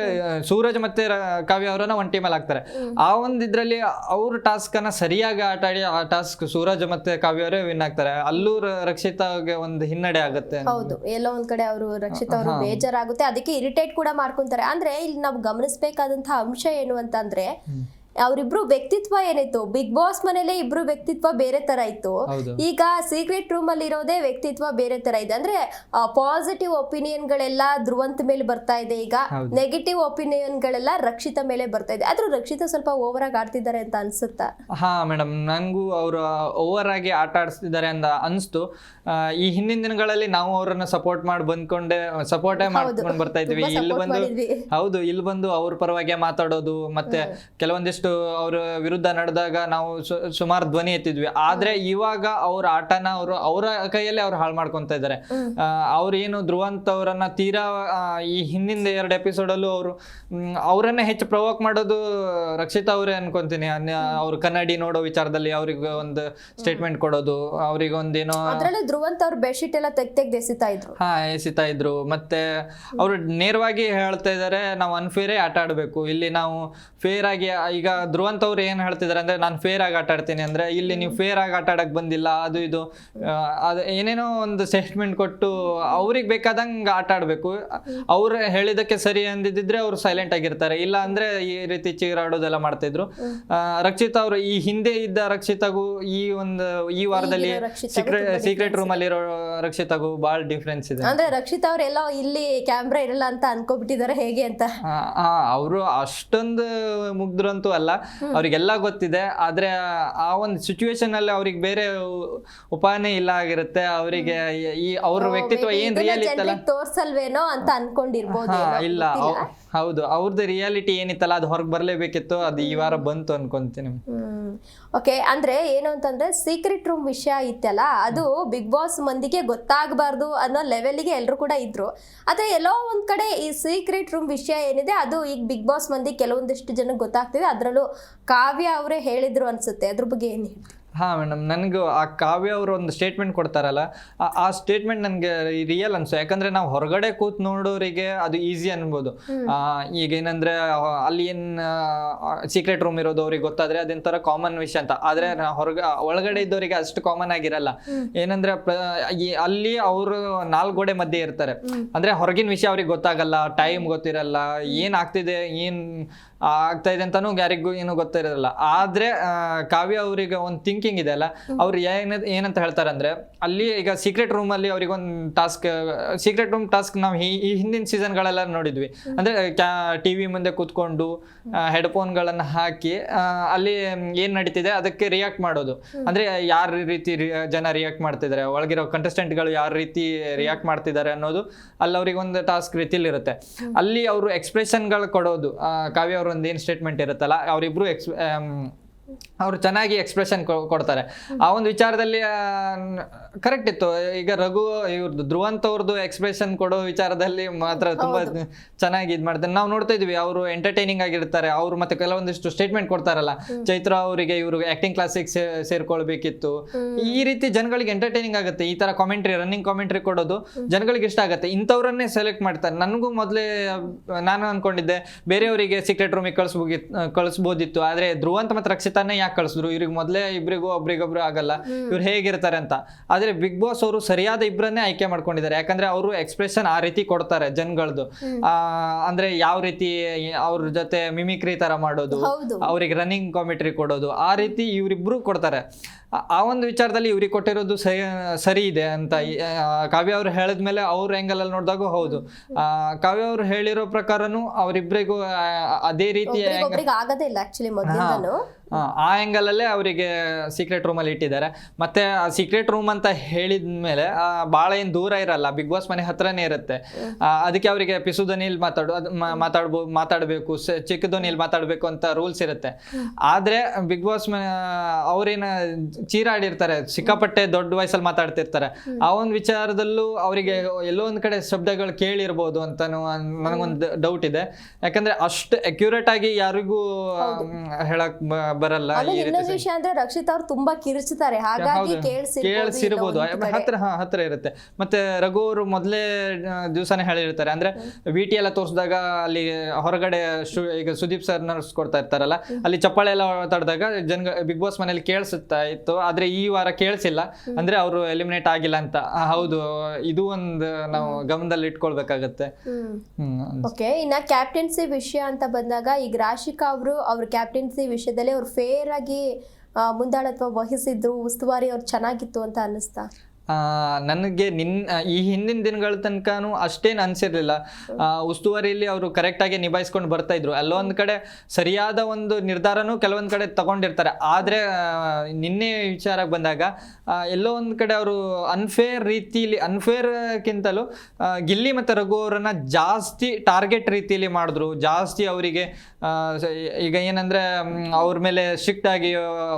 ಸೂರಜ್ ಮತ್ತೆ ಕಾವ್ಯ ಅವರನ್ನ ಒಂದ್ ಟೀಮ್ ಅಲ್ಲಿ ಹಾಕ್ತಾರೆ. ಆ ಒಂದು ಇದ್ರಲ್ಲಿ ಅವ್ರ ಟಾಸ್ಕ್ ಅನ್ನ ಸರಿಯಾಗಿ ಆಟ ಆಡಿ ಆ ಟಾಸ್ಕ್ ಸೂರಜ್ ಮತ್ತೆ ಕಾವ್ಯ ಅವರೇ ವಿನ್ ಆಗ್ತಾರೆ. ಅಲ್ಲೂ ರಕ್ಷಿತಾಗೆ ಒಂದು ಹಿನ್ನಡೆ ಆಗುತ್ತೆ. ಹೌದು, ಎಲ್ಲೋ ಒಂದ್ ಕಡೆ ಅವರು ರಕ್ಷಿತಾ ಅವರು ಬೇಜಾರಾಗುತ್ತೆ, ಅದಕ್ಕೆ ಇರಿಟೇಟ್ ಕೂಡ ಮಾಡ್ಕೊಂತಾರೆ. ಅಂದ್ರೆ ಇಲ್ಲಿ ನಾವು ಗಮನಿಸಬೇಕಾದಂತಹ ಅಂಶ ಏನು ಅಂತಂದ್ರೆ, ಅವರಿಬ್ರು ವ್ಯಕ್ತಿತ್ವ ಏನಿತ್ತು ಬಿಗ್ ಬಾಸ್ ಮನೇಲಿ ಇಬ್ರು ವ್ಯಕ್ತಿತ್ವ ಬೇರೆ ತರ ಇತ್ತು. ಈಗ ಸೀಕ್ರೆಟ್ ರೂಮ್ ಅಲ್ಲಿ ಇರೋದೇ ವ್ಯಕ್ತಿತ್ವ ಬೇರೆ ತರ ಇದೆ. ಅಂದ್ರೆ ಪಾಸಿಟಿವ್ ಒಪಿನಿಯನ್ ಗಳೆಲ್ಲ ಧ್ರುವಂತ್ ಮೇಲೆ ಬರ್ತಾ ಇದೆ, ಈಗ ನೆಗೆಟಿವ್ ಒಪಿನಿಯನ್ ಗಳೆಲ್ಲ ರಕ್ಷಿತಾ ಮೇಲೆ ಬರ್ತಾ ಇದೆ. ಆದ್ರೂ ರಕ್ಷಿತಾ ಸ್ವಲ್ಪ ಓವರ್ ಆಗಿ ಆಡ್ತಿದ್ದಾರೆ ಅಂತ ಅನ್ಸುತ್ತಾ? ಹಾ ಮೇಡಮ್, ನಂಗೂ ಅವರು ಓವರ್ ಆಗಿ ಆಟ ಆಡಿಸ್ತಿದ್ದಾರೆ ಅಂತ ಅನ್ಸ್ತು. ಈ ಹಿಂದಿನ ದಿನಗಳಲ್ಲಿ ನಾವು ಅವರನ್ನ ಸಪೋರ್ಟೇ ಮಾಡ್ಕೊಂಡು ಬರ್ತಾ ಇದ್ವಿ. ಇಲ್ಲಿ ಬಂದು ಅವ್ರ ಪರವಾಗಿ ಮಾತಾಡೋದು, ಮತ್ತೆ ಕೆಲವೊಂದಿಷ್ಟು ಅವ್ರ ವಿರುದ್ಧ ನಡೆದಾಗ ನಾವು ಸುಮಾರು ಧ್ವನಿ ಎತ್ತಿದ್ವಿ. ಆದ್ರೆ ಇವಾಗ ಅವ್ರ ಆಟನ ಅವರ ಕೈಯಲ್ಲಿ ಅವ್ರು ಹಾಳು ಮಾಡ್ಕೊಂತ ಇದ್ದಾರೆ. ಅವ್ರೇನು ಧ್ರುವಂತ್ ಅವರನ್ನ ತೀರಾ ಈ ಹಿಂದಿನ 2 ಎಪಿಸೋಡ್ ಅಲ್ಲೂ ಅವರನ್ನೇ ಹೆಚ್ಚು ಪ್ರವೋಕ್ ಮಾಡೋದು ರಕ್ಷಿತಾ ಅವರೇ ಅನ್ಕೊಂತೀನಿ. ಅವ್ರು ಕನ್ನಡಿ ನೋಡೋ ವಿಚಾರದಲ್ಲಿ ಅವ್ರಿಗೆ ಒಂದು ಸ್ಟೇಟ್ಮೆಂಟ್ ಕೊಡೋದು, ಅವ್ರಿಗೆ ಒಂದೇನೋ ಧ್ರುವಂತ್ ಅವ್ರ ಬೆಡ್ಶೀಟ್ ಎಲ್ಲ ತೆಗ್ದು ಎಸಿತಾ ಇದ್ರು. ಮತ್ತೆ ಅವ್ರು ನೇರವಾಗಿ ಹೇಳ್ತಾ ಇದಾರೆ, ನಾವು ಅನ್ಫೇರೇ ಆಟ ಆಡ್ಬೇಕು, ಇಲ್ಲಿ ನಾವು ಫೇರ್ ಆಗಿ. ಈಗ ಧ್ರುವಂತ್ ಅವ್ರು ಏನ್ ಹೇಳ್ತಿದಾರೆ ಅಂದ್ರೆ, ನಾನು ಫೇರ್ ಆಗಿ ಆಟ ಆಡ್ತೀನಿ ಅಂದ್ರೆ, ಇಲ್ಲಿ ನೀವು ಫೇರ್ ಆಗಿ ಆಟ ಆಡಕ್ ಬಂದಿಲ್ಲ, ಅದು ಇದು ಅದು ಏನೇನೋ ಒಂದು ಸ್ಟೇಟ್ಮೆಂಟ್ ಕೊಟ್ಟು ಅವ್ರಿಗೆ ಬೇಕಾದಂಗ ಆಟ ಆಡ್ಬೇಕು. ಅವ್ರು ಹೇಳಿದಕ್ಕೆ ಸರಿ ಅಂದಿದ್ರೆ ಅವ್ರು ಸೈಲೆಂಟ್ ಆಗಿರ್ತಾರೆ, ಇಲ್ಲ ಅಂದ್ರೆ ಈ ರೀತಿ ಚೀರಾಡೋದೆಲ್ಲ ಮಾಡ್ತಾ ಇದ್ರು. ರಕ್ಷಿತಾ ಅವರು ಈ ಹಿಂದೆ ಇದ್ದ ರಕ್ಷಿತಾಗೂ ಈ ವಾರದಲ್ಲಿ ಸೀಕ್ರೆಟ್ ರೂಮ್ ಅಲ್ಲಿ ಇರೋ ರಕ್ಷಿತಾಗೂ ಬಹಳ ಡಿಫ್ರೆನ್ಸ್ ಇದೆ. ಅಂದ್ರೆ ರಕ್ಷಿತಾ ಅವ್ರೆಲ್ಲ ಇಲ್ಲಿ ಕ್ಯಾಮ್ರಾ ಇರಲ್ಲ ಅಂತ ಅನ್ಕೋಬಿಟ್ಟಿದ್ದಾರೆ ಹೇಗೆ ಅಂತ. ಅವರು ಅಷ್ಟೊಂದು ಮುಗ್ದ್ರಂತೂ ಅಲ್ಲ, ಅವ್ರಿಗೆಲ್ಲ ಗೊತ್ತಿದೆ. ಆದ್ರೆ ಆ ಒಂದು ಸಿಚುವೇಶನ್ ಅಲ್ಲಿ ಅವ್ರಿಗೆ ಬೇರೆ ಉಪಾಯನೇ ಇಲ್ಲ ಆಗಿರುತ್ತೆ. ಅವರಿಗೆ ಈ ಅವ್ರ ವ್ಯಕ್ತಿತ್ವ ಏನ್ ರಿಯಲ್ ಇತ್ತಲ್ಲ ತೋರ್ಸಲ್ವೇನೋ ಅಂತ ಅನ್ಕೊಂಡಿರ್ಬೋದು. ಇಲ್ಲ ಹೌದು, ಅವ್ರದ್ದು ರಿಯಾಲಿಟಿ ಏನಿತ್ತಲ್ಲ ಅದು ಹೊರಗೆ ಬರಲೇಬೇಕಿತ್ತು, ಅದು ಈ ವಾರ ಬಂತು ಅನ್ಕೊಂತೀನಿ. ಓಕೆ, ಅಂದ್ರೆ ಏನು ಅಂತಂದ್ರೆ ಸೀಕ್ರೆಟ್ ರೂಮ್ ವಿಷಯ ಇತ್ತಲ್ಲ, ಅದು ಬಿಗ್ ಬಾಸ್ ಮಂದಿಗೆ ಗೊತ್ತಾಗಬಾರ್ದು ಅನ್ನೋ ಲೆವೆಲ್ಗೆ ಎಲ್ಲರೂ ಕೂಡ ಇದ್ರು. ಆದ್ರೆ ಎಲ್ಲೋ ಒಂದ್ ಕಡೆ ಈ ಸೀಕ್ರೆಟ್ ರೂಮ್ ವಿಷಯ ಏನಿದೆ ಅದು ಈಗ ಬಿಗ್ ಬಾಸ್ ಮಂದಿ ಕೆಲವೊಂದಿಷ್ಟು ಜನಕ್ಕೆ ಗೊತ್ತಾಗ್ತಿದೆ. ಅದರಲ್ಲೂ ಕಾವ್ಯ ಅವರೇ ಹೇಳಿದ್ರು ಅನ್ಸುತ್ತೆ, ಅದ್ರ ಬಗ್ಗೆ ಏನು ಹೇಳ್ತೀವಿ? ಹಾಂ ಮೇಡಮ್, ನನಗೂ ಆ ಕಾವ್ಯ ಅವರು ಒಂದು ಸ್ಟೇಟ್ಮೆಂಟ್ ಕೊಡ್ತಾರಲ್ಲ, ಆ ಸ್ಟೇಟ್ಮೆಂಟ್ ನನಗೆ ರಿಯಲ್ ಅನ್ಸು. ಯಾಕಂದರೆ ನಾವು ಹೊರಗಡೆ ಕೂತ್ ನೋಡೋರಿಗೆ ಅದು ಈಸಿ ಅನ್ಬೋದು. ಈಗ ಏನಂದರೆ ಅಲ್ಲಿ ಏನು ಸೀಕ್ರೆಟ್ ರೂಮ್ ಇರೋದು ಅವ್ರಿಗೆ ಗೊತ್ತಾದರೆ ಅದೊಂಥರ ಕಾಮನ್ ವಿಷಯ ಅಂತ. ಆದರೆ ಒಳಗಡೆ ಇದ್ದವರಿಗೆ ಅಷ್ಟು ಕಾಮನ್ ಆಗಿರಲ್ಲ. ಏನಂದರೆ ಅಲ್ಲಿ ಅವರು 4 ಗೋಡೆ ಮಧ್ಯೆ ಇರ್ತಾರೆ. ಅಂದರೆ ಹೊರಗಿನ ವಿಷಯ ಅವ್ರಿಗೆ ಗೊತ್ತಾಗಲ್ಲ, ಟೈಮ್ ಗೊತ್ತಿರಲ್ಲ, ಏನಾಗ್ತಿದೆ ಏನು ಆಗ್ತಾ ಇದೆ ಅಂತಾನು ಯಾರಿಗೂ ಏನು ಗೊತ್ತಿರಲ್ಲ. ಆದ್ರೆ ಕಾವ್ಯ ಅವರಿಗೆ ಒಂದು ಥಿಂಕಿಂಗ್ ಇದೆ ಅಲ್ಲ, ಅವ್ರು ಏನಂತ ಹೇಳ್ತಾರೆ ಅಂದ್ರೆ, ಅಲ್ಲಿ ಈಗ ಸೀಕ್ರೆಟ್ ರೂಮ್ ಅಲ್ಲಿ ಅವ್ರಿಗೆ ಒಂದು ಟಾಸ್ಕ್, ಸೀಕ್ರೆಟ್ ರೂಮ್ ಟಾಸ್ಕ್ ನಾವು ಈ ಹಿಂದಿನ ಸೀಸನ್ಗಳೆಲ್ಲ ನೋಡಿದ್ವಿ. ಅಂದ್ರೆ ಟಿವಿ ಮುಂದೆ ಕೂತ್ಕೊಂಡು ಹೆಡ್ಫೋನ್ಗಳನ್ನ ಹಾಕಿ ಅಲ್ಲಿ ಏನ್ ನಡೀತಿದೆ ಅದಕ್ಕೆ ರಿಯಾಕ್ಟ್ ಮಾಡೋದು. ಅಂದ್ರೆ ಯಾರ ರೀತಿ ಜನ ರಿಯಾಕ್ಟ್ ಮಾಡ್ತಿದ್ದಾರೆ, ಒಳಗಿರೋ ಕಂಟೆಸ್ಟೆಂಟ್ಗಳು ಯಾವ ರೀತಿ ರಿಯಾಕ್ಟ್ ಮಾಡ್ತಿದ್ದಾರೆ ಅನ್ನೋದು ಅಲ್ಲಿ ಅವ್ರಿಗೆ ಒಂದು ಟಾಸ್ಕ್ ರೀತಿಲಿ ಇರುತ್ತೆ. ಅಲ್ಲಿ ಅವರು ಎಕ್ಸ್ಪ್ರೆಷನ್ಗಳು ಕೊಡೋದು. ಕಾವ್ಯ ಅವರು ಒಂದು ಏನು ಸ್ಟೇಟ್ಮೆಂಟ್ ಇರುತ್ತಲ್ಲ, ಅವರಿಬ್ರು ಅವ್ರು ಚೆನ್ನಾಗಿ ಎಕ್ಸ್ಪ್ರೆಷನ್ ಕೊಡ್ತಾರೆ. ಆ ಒಂದು ವಿಚಾರದಲ್ಲಿ ಕರೆಕ್ಟ್ ಇತ್ತು. ಈಗ ರಘು ಇವ್ರದ್ದು ಧ್ರುವಂತ್ ಅವ್ರದ್ದು ಎಕ್ಸ್ಪ್ರೆಷನ್ ಕೊಡೋ ವಿಚಾರದಲ್ಲಿ ಮಾತ್ರ ತುಂಬಾ ಚೆನ್ನಾಗಿ ಇದು ಮಾಡ್ತಾರೆ. ನಾವು ನೋಡ್ತಾ ಇದ್ವಿ, ಅವರು ಎಂಟರ್ಟೈನಿಂಗ್ ಆಗಿರ್ತಾರೆ. ಅವ್ರು ಮತ್ತೆ ಕೆಲವೊಂದಿಷ್ಟು ಸ್ಟೇಟ್ಮೆಂಟ್ ಕೊಡ್ತಾರಲ್ಲ, ಚೈತ್ರ ಅವರಿಗೆ ಇವರು ಆಕ್ಟಿಂಗ್ ಕ್ಲಾಸಿಗೆ ಸೇರ್ಕೊಳ್ಬೇಕಿತ್ತು. ಈ ರೀತಿ ಜನಗಳಿಗೆ ಎಂಟರ್ಟೈನಿಂಗ್ ಆಗುತ್ತೆ. ಈ ತರ ಕಾಮೆಂಟ್ರಿ, ರನ್ನಿಂಗ್ ಕಾಮೆಂಟ್ರಿ ಕೊಡೋದು ಜನಗಳಿಗೆ ಇಷ್ಟ ಆಗುತ್ತೆ. ಇಂಥವ್ರನ್ನೇ ಸೆಲೆಕ್ಟ್ ಮಾಡ್ತಾರೆ. ನನಗೂ ಮೊದಲೇ ನಾನು ಅನ್ಕೊಂಡಿದ್ದೆ ಬೇರೆಯವರಿಗೆ ಸೀಕ್ರೆಟ್ ರೂಮಿಗೆ ಕಳಿಸ್ಬೋದಿತ್ತು. ಆದ್ರೆ ಧ್ರುವಂತ್ ಮತ್ತು ರಕ್ಷಿತಾನೇ ಯಾಕೆ ಕಳಿಸಿದ್ರು? ಇವ್ರಿಗೆ ಮೊದಲೇ ಇಬ್ಬರಿಗೂ ಒಬ್ರಿಗೊಬ್ರು ಆಗಲ್ಲ, ಇವ್ರು ಹೇಗಿರ್ತಾರೆ ಅಂತ. ಆದ್ರೆ ಬಿಗ್ ಬಾಸ್ ಅವರು ಸರಿಯಾದ ಇಬ್ಬರನ್ನೇ ಆಯ್ಕೆ ಮಾಡ್ಕೊಂಡಿದ್ದಾರೆ. ಯಾಕಂದ್ರೆ ಅವರು ಎಕ್ಸ್ಪ್ರೆಷನ್ ಆ ರೀತಿ ಕೊಡ್ತಾರೆ ಜನಗಳದ್ದು. ಅಂದ್ರೆ ಯಾವ ರೀತಿ ಅವ್ರ ಜೊತೆ ಮಿಮಿಕ್ರಿ ತರ ಮಾಡೋದು, ಅವ್ರಿಗೆ ರನ್ನಿಂಗ್ ಕಾಮೆಂಟ್ರಿ ಕೊಡೋದು, ಆ ರೀತಿ ಇವರಿಬ್ರು ಕೊಡ್ತಾರೆ. ಆ ಒಂದು ವಿಚಾರದಲ್ಲಿ ಇವ್ರಿಗೆ ಕೊಟ್ಟಿರೋದು ಸರಿ ಇದೆ ಅಂತ ಕಾವ್ಯ ಅವ್ರು ಹೇಳಿದ್ಮೇಲೆ ಅವ್ರ ಆ್ಯಂಗಲ್ ಅಲ್ಲಿ ನೋಡಿದಾಗ ಹೌದು. ಕಾವ್ಯ ಅವ್ರು ಹೇಳಿರೋ ಪ್ರಕಾರನು ಅವರಿಬ್ಬರಿಗೂ ಅದೇ ರೀತಿ ಆ ಆ್ಯಂಗಲ್ ಅಲ್ಲೇ ಅವರಿಗೆ ಸೀಕ್ರೆಟ್ ರೂಮ್ ಅಲ್ಲಿ ಇಟ್ಟಿದ್ದಾರೆ. ಮತ್ತೆ ಆ ಸೀಕ್ರೆಟ್ ರೂಮ್ ಅಂತ ಹೇಳಿದ್ಮೇಲೆ ಭಾಳ ಏನು ದೂರ ಇರಲ್ಲ, ಬಿಗ್ ಬಾಸ್ ಮನೆ ಹತ್ರನೇ ಇರುತ್ತೆ. ಅದಕ್ಕೆ ಅವರಿಗೆ ಪಿಸು ಧ್ವನಿಯಲ್ಲಿ ಮಾತಾಡಬೇಕು, ಚಿಕ್ಕ ಧ್ವನಿಯಲ್ಲಿ ಮಾತಾಡಬೇಕು ಅಂತ ರೂಲ್ಸ್ ಇರುತ್ತೆ. ಆದ್ರೆ ಬಿಗ್ ಬಾಸ್ ಅವ್ರೇನ ಚೀರಾಡಿರ್ತಾರೆ, ಸಿಕ್ಕಾಪಟ್ಟೆ ದೊಡ್ಡ ವಯಸ್ಸಲ್ಲಿ ಮಾತಾಡ್ತಿರ್ತಾರೆ. ಆ ಒಂದು ವಿಚಾರದಲ್ಲೂ ಅವರಿಗೆ ಎಲ್ಲೋ ಒಂದ್ ಕಡೆ ಶಬ್ದಗಳು ಕೇಳಿರ್ಬೋದು ಅಂತ ನನಗೊಂದು ಡೌಟ್ ಇದೆ. ಯಾಕಂದ್ರೆ ಅಷ್ಟು ಅಕ್ಯುರೇಟ್ ಆಗಿ ಯಾರಿಗೂ ಹೇಳಕ್ ಬರಲ್ಲ. ಇನ್ನೊಂದು ವಿಷಯ ಅಂದ್ರೆ ರಕ್ಷಿತ್ ಅವ್ರು ತುಂಬಾ ಕಿರ್ಚ್ತಾರೆ, ಹಾಗಾಗಿ ಕೇಳಿಸಿರ್ಬೋದು, ಹತ್ರ ಇರುತ್ತೆ. ಮತ್ತೆ ರಘು ಅವರು ಮೊದಲೇ ದಿವಸನೇ ಹೇಳಿರ್ತಾರೆ. ಅಂದ್ರೆ ವಿಟಿ ಎಲ್ಲ ತೋರಿಸಿದಾಗ ಅಲ್ಲಿ ಹೊರಗಡೆ ಈಗ ಸುದೀಪ್ ಸರ್ ನಡ್ಸ್ಕೊಡ್ತಾ ಇರ್ತಾರಲ್ಲ, ಅಲ್ಲಿ ಚಪ್ಪಾಳೆ ಎಲ್ಲ ತಡೆದಾಗ ಬಿಗ್ ಬಾಸ್ ಮನೇಲಿ ಕೇಳಿಸುತ್ತಾ ಇತ್ತು. ಆದ್ರೆ ಈ ವಾರ ಕೇಳಿಸಿಲ್ಲ, ಅಂದ್ರೆ ಅವರು ಎಲಿಮಿನೇಟ್ ಆಗಿಲ್ಲ ಅಂತ. ಹೌದು, ಇದು ಒಂದು ನಾವು ಗಮನದಲ್ಲಿ ಇಟ್ಕೊಳ್ಬೇಕಾಗತ್ತೆ. ಓಕೆ, ಇನ್ನ ಕ್ಯಾಪ್ಟನ್ಸಿ ವಿಷಯ ಅಂತ ಬಂದಾಗ ಈಗ ರಾಶಿಕಾ ಅವರು ಅವ್ರ ಕ್ಯಾಪ್ಟನ್ಸಿ ವಿಷಯದಲ್ಲಿ ಅವ್ರು ಫೇರ್ ಆಗಿ ಮುಂದಾಳತ್ವ ವಹಿಸಿದ್ರು, ಉಸ್ತುವಾರಿ ಅವ್ರು ಚೆನ್ನಾಗಿತ್ತು ಅಂತ ಅನ್ನಿಸ್ತಾ? ನನಗೆ ಈ ಹಿಂದಿನ ದಿನಗಳ ತನಕನೂ ಅಷ್ಟೇನು ಅನ್ಸಿರ್ಲಿಲ್ಲ. ಉಸ್ತುವಾರಿಯಲ್ಲಿ ಅವರು ಕರೆಕ್ಟಾಗಿ ನಿಭಾಯಿಸ್ಕೊಂಡು ಬರ್ತಾ ಇದ್ರು. ಅಲ್ಲೊಂದು ಕಡೆ ಸರಿಯಾದ ಒಂದು ನಿರ್ಧಾರನೂ ಕೆಲವೊಂದು ಕಡೆ ತಗೊಂಡಿರ್ತಾರೆ. ಆದರೆ ನಿನ್ನೆ ವಿಚಾರಕ್ಕೆ ಬಂದಾಗ ಎಲ್ಲೋ ಒಂದು ಕಡೆ ಅವರು ಅನ್ಫೇರ್ ರೀತಿಲಿ, ಅನ್ಫೇರ್ಕ್ಕಿಂತಲೂ ಗಿಲ್ಲಿ ಮತ್ತು ರಘು ಅವರನ್ನ ಜಾಸ್ತಿ ಟಾರ್ಗೆಟ್ ರೀತಿಯಲ್ಲಿ ಮಾಡಿದ್ರು. ಜಾಸ್ತಿ ಅವರಿಗೆ ಈಗ ಏನಂದ್ರೆ ಅವ್ರ ಮೇಲೆ ಸ್ಟ್ರಿಕ್ಟ್ ಆಗಿ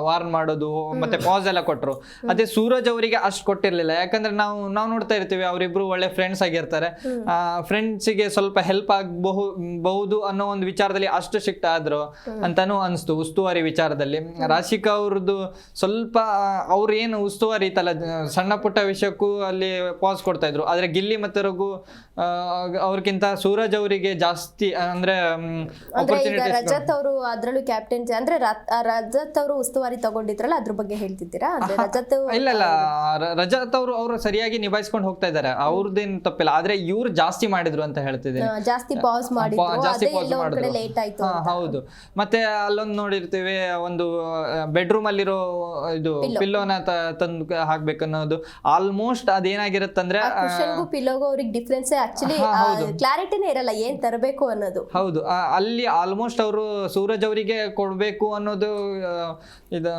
ವಾರ್ನ್ ಮಾಡೋದು, ಮತ್ತೆ ಪಾಸ್ ಎಲ್ಲ ಕೊಟ್ಟರು. ಅದೇ ಸೂರಜ್ ಅವರಿಗೆ ಅಷ್ಟು ಕೊಟ್ಟಿರಲಿಲ್ಲ. ಯಾಕಂದ್ರೆ ನಾವು ನೋಡ್ತಾ ಇರ್ತೀವಿ, ಅವರಿಬ್ರು ಒಳ್ಳೆ ಫ್ರೆಂಡ್ಸ್ ಆಗಿರ್ತಾರೆ. ಫ್ರೆಂಡ್ಸಿಗೆ ಸ್ವಲ್ಪ ಹೆಲ್ಪ್ ಆಗಬಹುದು ಅನ್ನೋ ಒಂದು ವಿಚಾರದಲ್ಲಿ ಅಷ್ಟು ಸ್ಟ್ರಿಕ್ಟ್ ಆದ್ರು ಅಂತಾನು ಅನಿಸ್ತು. ಉಸ್ತುವಾರಿ ವಿಚಾರದಲ್ಲಿ ರಾಶಿಕಾ ಅವ್ರದ್ದು ಸ್ವಲ್ಪ ಅವ್ರು ಏನು ಉಸ್ತುವಾರಿ ಇತ್ತಲ್ಲ, ಸಣ್ಣ ಪುಟ್ಟ ವಿಷಯಕ್ಕೂ ಅಲ್ಲಿ ಪಾಸ್ ಕೊಡ್ತಾ ಇದ್ರು. ಆದ್ರೆ ಗಿಲ್ಲಿ ಮತ್ತೆ ರಘು ಅವ್ರಿಗಿಂತ ಸೂರಜ್ ಅವರಿಗೆ ಜಾಸ್ತಿ ಅಂದ್ರೆ ರಜತ್ ಅವರು ಅದ್ರಲ್ಲೂ ಕ್ಯಾಪ್ಟನ್ ಅಂದ್ರೆ ರಜತ್ ಅವರು ಉಸ್ತುವಾರಿ ತಗೊಂಡಿದ್ರಲ್ಲ, ಅದ್ರ ಬಗ್ಗೆ ಹೇಳ್ತಿದ್ದೀರಾ? ರಜತ್ ಇಲ್ಲ, ರಜತ್ ಅವರು ಸರಿಯಾಗಿ ನಿಭಾಯಿಸ್ಕೊಂಡು ಹೋಗ್ತಾ ಇದ್ದಾರೆ, ಅವ್ರದ್ದೇನು ತಪ್ಪಿಲ್ಲ. ಆದ್ರೆ ಇವ್ರು ಜಾಸ್ತಿ ಮಾಡಿದ್ರು ಅಂತ ಹೇಳ್ತಿದ್ದೀನಿ, ಜಾಸ್ತಿ ಪಾಸ್ ಮಾಡಿದ್ರು. ಹೌದು. ಮತ್ತೆ ಅಲ್ಲೊಂದು ನೋಡಿರ್ತೀವಿ, ಒಂದು ಬೆಡ್ರೂಮ್ ಅಲ್ಲಿರೋ ಇದು ಪಿಲ್ಲೋನ ತಂದು ಹಾಕ್ಬೇಕನ್ನೋದು. ಆಲ್ಮೋಸ್ಟ್ ಅದೇನಾಗಿರುತ್ತಂದ್ರೆ ಪಿಲ್ಲೋಗೂ ಅವ್ರಿಗೆ ಡಿಫ್ರೆನ್ಸ್ ಆಕ್ಚುಲಿ ಕ್ಲಾರಿಟಿನೇ ಇರಲ್ಲ ಏನ್ ತರಬೇಕು ಅನ್ನೋದು. ಹೌದು, ಅಲ್ಲಿ ಆಲ್ಮೋಸ್ಟ್ ಅವರು ಸೂರಜ್ ಅವರಿಗೆ ಕೊಡ್ಬೇಕು ಅನ್ನೋದು ಇದು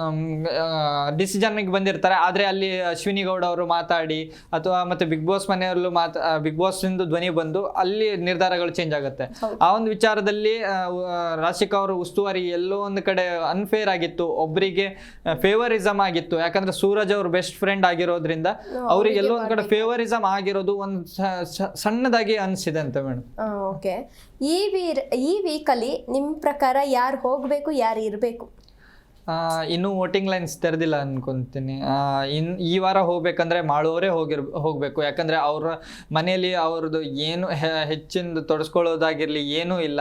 ಡಿಸಿಷನ್ಗೆ ಬಂದಿರ್ತಾರೆ. ಆದ್ರೆ ಅಲ್ಲಿ ಅಶ್ವಿನಿ ಗೌಡ ಅವರು ಮಾತಾಡಿ ಅಥವಾ ಮತ್ತೆ ಬಿಗ್ ಬಾಸ್ ಮನೆಯಲ್ಲೂ ಬಿಗ್ ಬಾಸ್ ಇಂದು ಧ್ವನಿ ಬಂದು ಅಲ್ಲಿ ನಿರ್ಧಾರಗಳು ಚೇಂಜ್ ಆಗುತ್ತೆ. ಆ ಒಂದು ವಿಚಾರದಲ್ಲಿ ರಾಶಿಕಾ ಅವರು ಉಸ್ತುವಾರಿ ಎಲ್ಲೋ ಒಂದು ಕಡೆ ಅನ್ಫೇರ್ ಆಗಿತ್ತು, ಒಬ್ಬರಿಗೆ ಫೇವರಿಸಮ್ ಆಗಿತ್ತು. ಯಾಕಂದ್ರೆ ಸೂರಜ್ ಅವ್ರ ಬೆಸ್ಟ್ ಫ್ರೆಂಡ್ ಆಗಿರೋದ್ರಿಂದ ಅವ್ರಿಗೆ ಎಲ್ಲೋ ಒಂದ್ ಕಡೆ ಫೇವರಿಸಮ್ ಆಗಿರೋದು ಒಂದು ಸಣ್ಣದಾಗಿ ಅನ್ಸಿದೆ ಅಂತ ಮೇಡಮ್. ಓಕೆ, ಈ ವೀಕಲ್ಲಿ ನಿಮ್ಮ ಪ್ರಕಾರ ಯಾರು ಹೋಗಬೇಕು, ಯಾರು ಇರಬೇಕು? ಇನ್ನೂ ವೋಟಿಂಗ್ ಲೈನ್ಸ್ ತೆರೆದಿಲ್ಲ ಅನ್ಕೊಂತೀನಿ. ಈ ವಾರ ಹೋಗ್ಬೇಕಂದ್ರೆ ಮಾಡುವವರೇ ಹೋಗ್ಬೇಕು. ಯಾಕಂದ್ರೆ ಅವ್ರ ಮನೆಯಲ್ಲಿ ಅವ್ರದ್ದು ಏನು ಹೆಚ್ಚಿನ ತೊಡಸ್ಕೊಳ್ಳೋದಾಗಿರ್ಲಿ ಏನೂ ಇಲ್ಲ.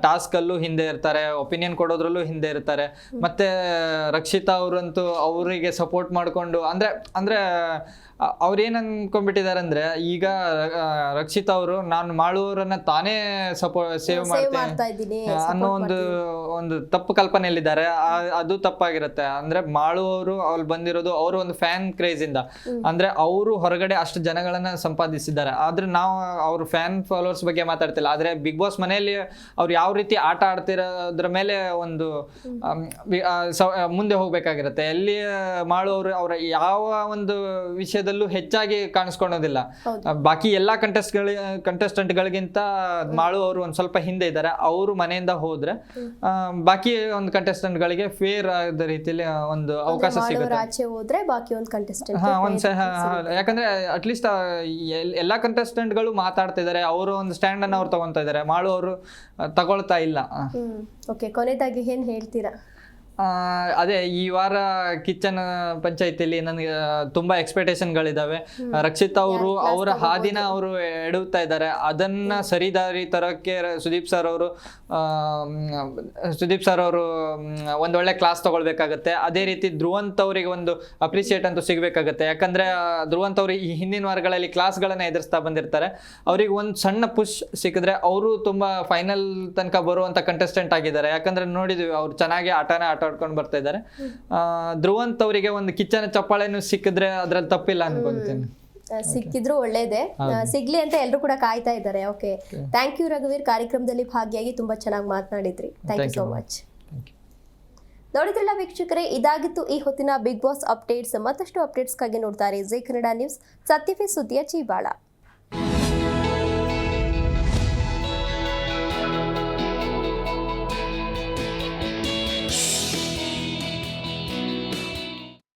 ಟಾಸ್ಕಲ್ಲೂ ಹಿಂದೆ ಇರ್ತಾರೆ, ಒಪಿನಿಯನ್ ಕೊಡೋದ್ರಲ್ಲೂ ಹಿಂದೆ ಇರ್ತಾರೆ. ಮತ್ತೆ ರಕ್ಷಿತಾ ಅವರಂತೂ ಅವರಿಗೆ ಸಪೋರ್ಟ್ ಮಾಡಿಕೊಂಡು ಅಂದ್ರೆ ಅವ್ರೇನು ಅನ್ಕೊಂಡ್ಬಿಟ್ಟಿದ್ದಾರೆ ಅಂದ್ರೆ, ಈಗ ರಕ್ಷಿತಾ ಅವರು ನಾನು ಮಾಡುವವರನ್ನ ತಾನೇ ಸೇವ್ ಮಾಡ್ತೀನಿ ಅನ್ನೋ ಒಂದು ತಪ್ಪು ಕಲ್ಪನೆಯಲ್ಲಿದ್ದಾರೆ. ಅದು ತಪ್ಪಾಗಿರುತ್ತೆ. ಅಂದ್ರೆ ಮಾಡುವವರು ಅವ್ರು ಬಂದಿರೋದು ಅವರು ಒಂದು ಫ್ಯಾನ್ ಕ್ರೇಜ್ ಇಂದ, ಅಂದ್ರೆ ಅವರು ಹೊರಗಡೆ ಅಷ್ಟು ಜನಗಳನ್ನ ಸಂಪಾದಿಸಿದ್ದಾರೆ. ಆದ್ರೆ ನಾವು ಅವ್ರ ಫ್ಯಾನ್ ಫಾಲೋವರ್ಸ್ ಬಗ್ಗೆ ಮಾತಾಡ್ತಿಲ್ಲ. ಆದ್ರೆ ಬಿಗ್ ಬಾಸ್ ಮನೆಯಲ್ಲಿ ಅವ್ರು ಯಾವ ರೀತಿ ಆಟ ಆಡ್ತಿರೋದ್ರ ಮೇಲೆ ಒಂದು ಮುಂದೆ ಹೋಗ್ಬೇಕಾಗಿರುತ್ತೆ. ಎಲ್ಲಿ ಮಾಡುವವರು ಅವರ ಯಾವ ಒಂದು ವಿಷಯದಲ್ಲೂ ಹೆಚ್ಚಾಗಿ ಕಾಣಿಸ್ಕೊಳ್ಳೋದಿಲ್ಲ. ಬಾಕಿ ಎಲ್ಲಾ ಕಂಟೆಸ್ಟೆಂಟ್ ಗಳಿಗಿಂತ ಮಾಡುವವರು ಒಂದ್ ಸ್ವಲ್ಪ ಹಿಂದೆ ಇದ್ದಾರೆ. ಅವರು ಮನೆಯಿಂದ ಹೋದ್ರೆ ಬಾಕಿ ಒಂದು ಕಂಟೆಸ್ಟೆಂಟ್ ಗಳಿಗೆ ಫೇರ್ ಆದ ರೀತಿಯಲ್ಲಿ ಒಂದು ಅವಕಾಶ ಸಿಗುತ್ತೆ. ಆಚೆ ಹೋದ್ರೆ ಬಾಕಿ ಒಂದು ಕಂಟೆಸ್ಟೆಂಟ್ ಯಾಕಂದ್ರೆ ಅಟ್ಲೀಸ್ಟ್ ಎಲ್ಲಾ ಕಂಟೆಸ್ಟೆಂಟ್ ಗಳು ಮಾತಾಡ್ತಿದ್ದಾರೆ, ಅವರು ಒಂದು ಸ್ಟ್ಯಾಂಡ್ ಅನ್ನು ಅವ್ರು ತಗೊಂತಾ ಇದ್ದಾರೆ, ಮಾಡುವವರು ತಗೊಳ್ತಾ ಇಲ್ಲ. ಓಕೆ, ಕೊನೆಯದಾಗಿ ಏನ್ ಹೇಳ್ತೀರಾ? ಅದೇ ಈ ವಾರ ಕಿಚನ್ ಪಂಚಾಯತಿಯಲ್ಲಿ ನನಗೆ ತುಂಬಾ ಎಕ್ಸ್ಪೆಕ್ಟೇಷನ್ಗಳಿದಾವೆ. ರಕ್ಷಿತಾ ಅವರು ಅವರ ಹಾದಿನ ಅವರು ಎಡುತ್ತಾ ಇದ್ದಾರೆ. ಅದನ್ನ ಸರಿದಾರಿ ತರಕ್ಕೆ ಸುದೀಪ್ ಸರ್ ಅವರು ಒಂದೊಳ್ಳೆ ಕ್ಲಾಸ್ ತಗೊಳ್ಬೇಕಾಗತ್ತೆ. ಅದೇ ರೀತಿ ಧ್ರುವಂತ್ ಅವರಿಗೆ ಒಂದು ಅಪ್ರಿಸಿಯೇಟ್ ಅಂತೂ ಸಿಗ್ಬೇಕಾಗತ್ತೆ. ಯಾಕಂದ್ರೆ ಧ್ರುವಂತ್ ಅವರು ಈ ಹಿಂದಿನ ವಾರಗಳಲ್ಲಿ ಕ್ಲಾಸ್ಗಳನ್ನ ಎದುರಿಸ್ತಾ ಬಂದಿರ್ತಾರೆ. ಅವ್ರಿಗೆ ಒಂದು ಸಣ್ಣ ಪುಷ್ ಸಿಕ್ಕಿದ್ರೆ ಅವರು ತುಂಬಾ ಫೈನಲ್ ತನಕ ಬರುವಂತ ಕಂಟೆಸ್ಟೆಂಟ್ ಆಗಿದ್ದಾರೆ. ಯಾಕಂದ್ರೆ ನೋಡಿದ್ವಿ ಅವ್ರು ಚೆನ್ನಾಗಿ ಆಟ ಆಡ್ಕೊಂಡು ಬರ್ತಾ ಇದ್ದಾರೆ. ಧ್ರುವಂತ್ ಅವರಿಗೆ ಒಂದು ಕಿಚ್ಚನ ಚಪ್ಪಾಳೆನೂ ಸಿಕ್ಕಿದ್ರೆ ಅದ್ರಲ್ಲಿ ತಪ್ಪಿಲ್ಲ ಅನ್ಕೊಂತೀನಿ. ಸಿಕ್ಕಿದ್ರು ಒಳ್ಳೇದೇ, ಸಿಗ್ಲಿ ಅಂತ ಎಲ್ಲರೂ ಕೂಡ ಕಾಯ್ತಾ ಇದ್ದಾರೆ. ಓಕೆ, ಥ್ಯಾಂಕ್ ಯು ರಘುವೀರ್, ಕಾರ್ಯಕ್ರಮದಲ್ಲಿ ಭಾಗಿಯಾಗಿ ತುಂಬಾ ಚೆನ್ನಾಗಿ ಮಾತನಾಡಿದ್ರಿ. Thank you so much. ನೋಡಿದ್ರಲ್ಲ ವೀಕ್ಷಕರೇ, ಇದಾಗಿತ್ತು ಈ ಹೊತ್ತಿನ ಬಿಗ್ ಬಾಸ್ ಅಪ್ಡೇಟ್ಸ್. ಮತ್ತಷ್ಟು ಅಪ್ಡೇಟ್ಸ್ಗಾಗಿ ನೋಡ್ತಾರೆ ಜಿ ಕನ್ನಡ ನ್ಯೂಸ್, ಸತ್ಯವೇ ಸುದ್ದಿಯ ಜೀವಾಳ.